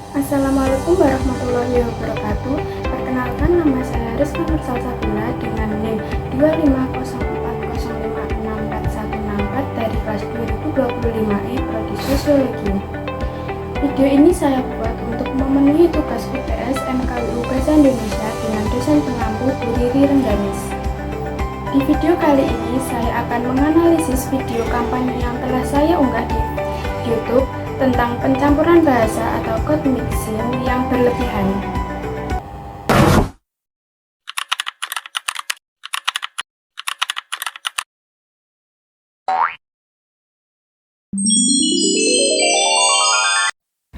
Assalamualaikum warahmatullahi wabarakatuh. Perkenalkan, nama saya Rizka Nursalsabila dengan NIM 25040564164 dari kelas 2025E Prodi Sosiologi. Video ini saya buat untuk memenuhi tugas UTS MKWU Bahasa Indonesia dengan dosen pengampu Bu Riri Rengganis. Di video kali ini saya akan menganalisis video kampanye yang telah saya unggah di YouTube tentang pencampuran bahasa atau code mixing yang berlebihan.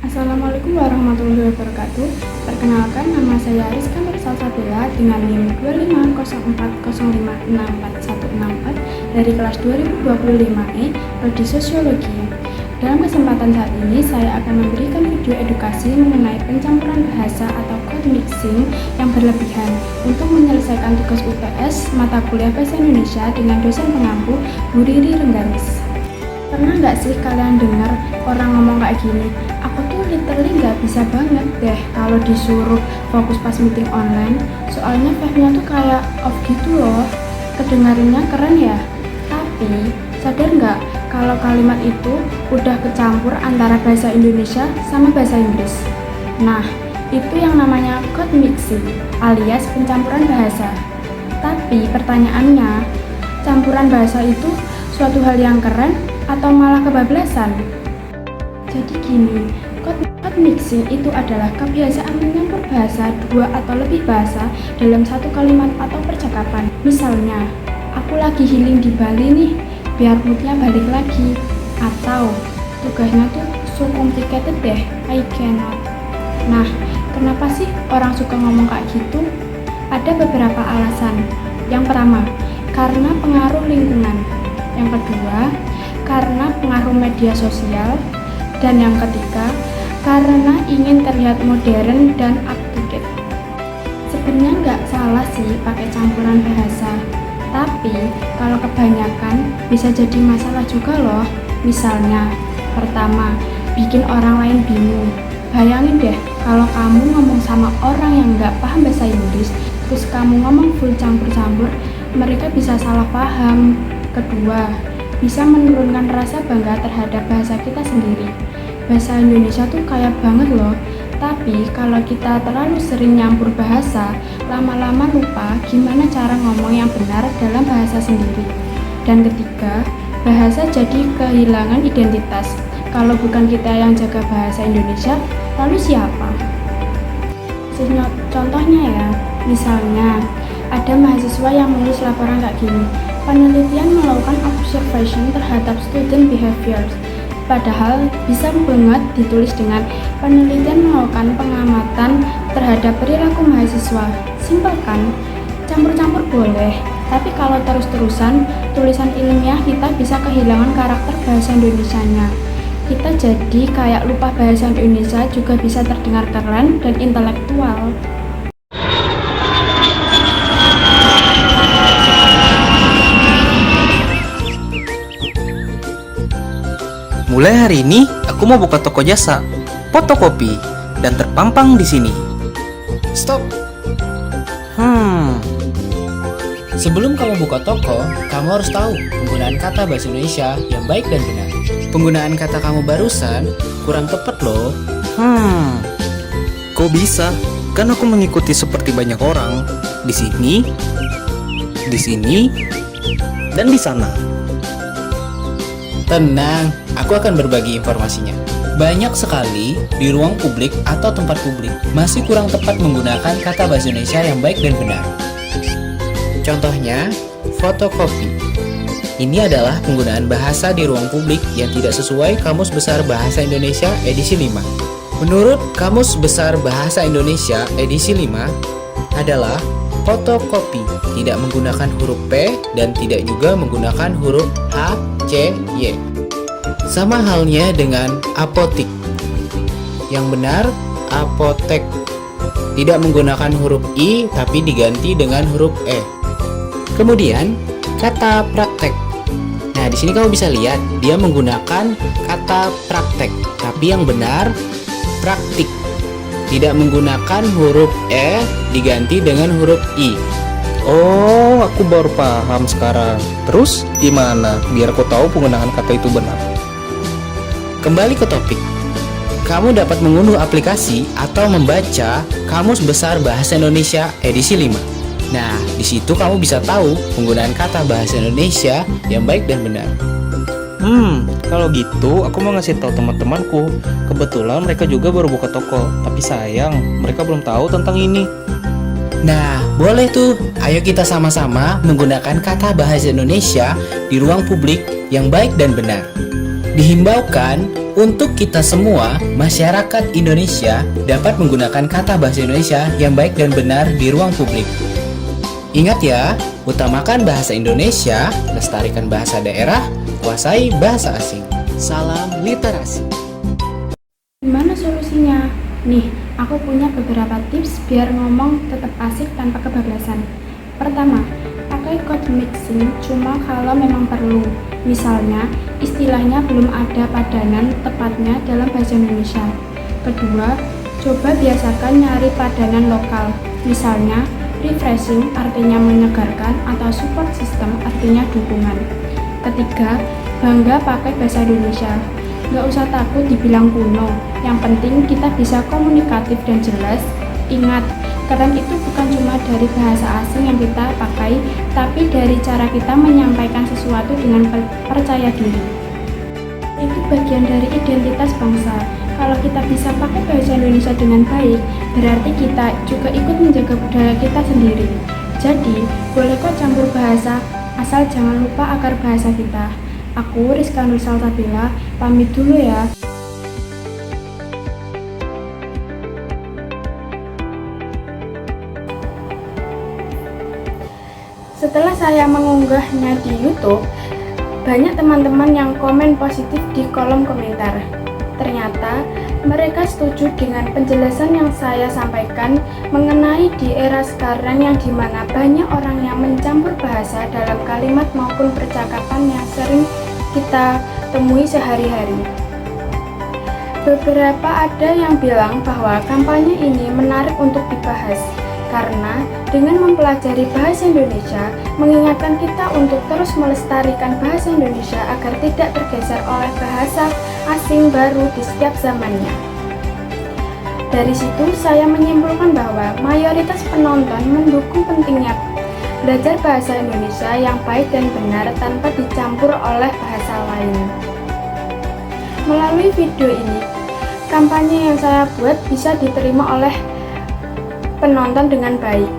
Assalamualaikum warahmatullahi wabarakatuh. Perkenalkan, nama saya Rizka Nursalsabila dengan NIM 25040564164 dari kelas 2025E Prodi Sosiologi. Dalam kesempatan saat ini, saya akan memberikan video edukasi mengenai pencampuran bahasa atau code mixing yang berlebihan untuk menyelesaikan tugas UTS mata kuliah Bahasa Indonesia dengan dosen pengampu Bu Riri Rengganis. Pernah nggak sih kalian dengar orang ngomong kayak gini? Aku tuh literally nggak bisa banget deh kalau disuruh fokus pas meeting online. Soalnya vibe-nya tuh kayak off gitu loh. Kedengarannya keren ya? Tapi sadar nggak kalau kalimat itu udah kecampur antara bahasa Indonesia sama bahasa Inggris? Nah, itu yang namanya code mixing alias pencampuran bahasa. Tapi pertanyaannya, campuran bahasa itu suatu hal yang keren atau malah kebablasan? Jadi gini, code mixing itu adalah kebiasaan mencampur bahasa dua atau lebih bahasa dalam satu kalimat atau percakapan. Misalnya, aku lagi healing di Bali nih, biar moodnya balik lagi. Atau, tugasnya tuh so complicated deh, I cannot. Nah, kenapa sih orang suka ngomong kayak gitu? Ada beberapa alasan. Yang pertama, karena pengaruh lingkungan. Yang kedua, karena pengaruh media sosial. Dan yang ketiga, karena ingin terlihat modern dan up to date. Sebenarnya nggak salah sih pakai campuran bahasa, tapi kalau kebanyakan bisa jadi masalah juga loh. Misalnya, pertama, bikin orang lain bingung. Bayangin deh kalau kamu ngomong sama orang yang nggak paham bahasa Inggris, terus kamu ngomong full campur-campur, mereka bisa salah paham. Kedua, bisa menurunkan rasa bangga terhadap bahasa kita sendiri. Bahasa Indonesia tuh kaya banget loh, tapi kalau kita terlalu sering nyampur bahasa, lama-lama lupa gimana cara ngomong yang benar dalam bahasa sendiri. Dan ketiga, bahasa jadi kehilangan identitas. Kalau bukan kita yang jaga bahasa Indonesia, lalu siapa? Contohnya ya, misalnya ada mahasiswa yang menulis laporan kayak gini. Penelitian melakukan observation terhadap student behavior. Padahal bisa banget ditulis dengan penelitian melakukan pengamatan terhadap perilaku mahasiswa. Simpel kan? Campur-campur boleh, tapi kalau terus-terusan tulisan ilmiah kita bisa kehilangan karakter bahasa Indonesianya. Kita jadi kayak lupa bahasa Indonesia juga bisa terdengar keren dan intelektual. Mulai hari ini, aku mau buka toko jasa, fotokopi, dan terpampang di sini. Stop. Sebelum kamu buka toko, kamu harus tahu penggunaan kata bahasa Indonesia yang baik dan benar. Penggunaan kata kamu barusan kurang tepat loh. Kok bisa? Kan aku mengikuti seperti banyak orang. Di sini, dan di sana. Tenang, aku akan berbagi informasinya. Banyak sekali di ruang publik atau tempat publik masih kurang tepat menggunakan kata bahasa Indonesia yang baik dan benar. Contohnya, fotokopi. Ini adalah penggunaan bahasa di ruang publik yang tidak sesuai Kamus Besar Bahasa Indonesia edisi 5. Menurut Kamus Besar Bahasa Indonesia edisi 5 adalah fotokopi tidak menggunakan huruf P dan tidak juga menggunakan huruf H, C, Y. Sama halnya dengan apotik. Yang benar, apotek. Tidak menggunakan huruf I tapi diganti dengan huruf E. Kemudian, kata praktek. Nah, di sini kamu bisa lihat dia menggunakan kata praktek, tapi yang benar praktik. Tidak menggunakan huruf E diganti dengan huruf I. Oh, aku baru paham sekarang. Terus gimana biar aku tahu penggunaan kata itu benar? Kembali ke topik. Kamu dapat mengunduh aplikasi atau membaca Kamus Besar Bahasa Indonesia edisi 5. Nah, di situ kamu bisa tahu penggunaan kata bahasa Indonesia yang baik dan benar. Kalau gitu aku mau ngasih tahu teman-temanku. Kebetulan mereka juga baru buka toko, tapi sayang mereka belum tahu tentang ini. Nah, boleh tuh. Ayo kita sama-sama menggunakan kata bahasa Indonesia di ruang publik yang baik dan benar. Dihimbaukan untuk kita semua, masyarakat Indonesia, dapat menggunakan kata bahasa Indonesia yang baik dan benar di ruang publik. Ingat ya, utamakan bahasa Indonesia, lestarikan bahasa daerah, kuasai bahasa asing. Salam literasi. Gimana solusinya? Nih, aku punya beberapa tips biar ngomong tetap asik tanpa kebablasan. Pertama, pakai code mixing cuma kalau memang perlu. Misalnya, istilahnya belum ada padanan tepatnya dalam bahasa Indonesia. Kedua, coba biasakan nyari padanan lokal. Misalnya, refreshing artinya menyegarkan atau support system artinya dukungan. Ketiga, bangga pakai bahasa Indonesia. Nggak usah takut dibilang kuno, yang penting kita bisa komunikatif dan jelas. Ingat, keren itu bukan cuma dari bahasa asing yang kita pakai, tapi dari cara kita menyampaikan sesuatu dengan percaya diri. Itu bagian dari identitas bangsa. Kalau kita bisa pakai bahasa Indonesia dengan baik, berarti kita juga ikut menjaga budaya kita sendiri. Jadi, boleh kok campur bahasa, asal jangan lupa akar bahasa kita. Aku Rizka Nur Salsabila, pamit dulu ya. Setelah saya mengunggahnya di YouTube, banyak teman-teman yang komen positif di kolom komentar. Ternyata mereka setuju dengan penjelasan yang saya sampaikan mengenai di era sekarang yang dimana banyak orang yang mencampur bahasa dalam kalimat maupun percakapan yang sering kita temui sehari-hari. Beberapa ada yang bilang bahwa kampanye ini menarik untuk dibahas karena dengan mempelajari bahasa Indonesia mengingatkan kita untuk terus melestarikan bahasa Indonesia agar tidak tergeser oleh bahasa asing baru di setiap zamannya. Dari situ saya menyimpulkan bahwa mayoritas penonton mendukung pentingnya belajar bahasa Indonesia yang baik dan benar tanpa dicampur oleh bahasa lain. Melalui video ini, kampanye yang saya buat bisa diterima oleh penonton dengan baik.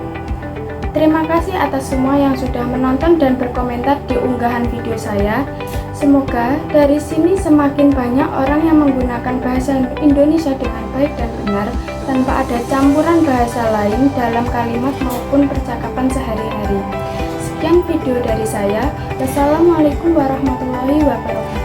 Terima kasih atas semua yang sudah menonton dan berkomentar di unggahan video saya. Semoga dari sini semakin banyak orang yang menggunakan bahasa Indonesia dengan baik dan benar tanpa ada campuran bahasa lain dalam kalimat maupun percakapan sehari-hari. Sekian video dari saya. Wassalamualaikum warahmatullahi wabarakatuh.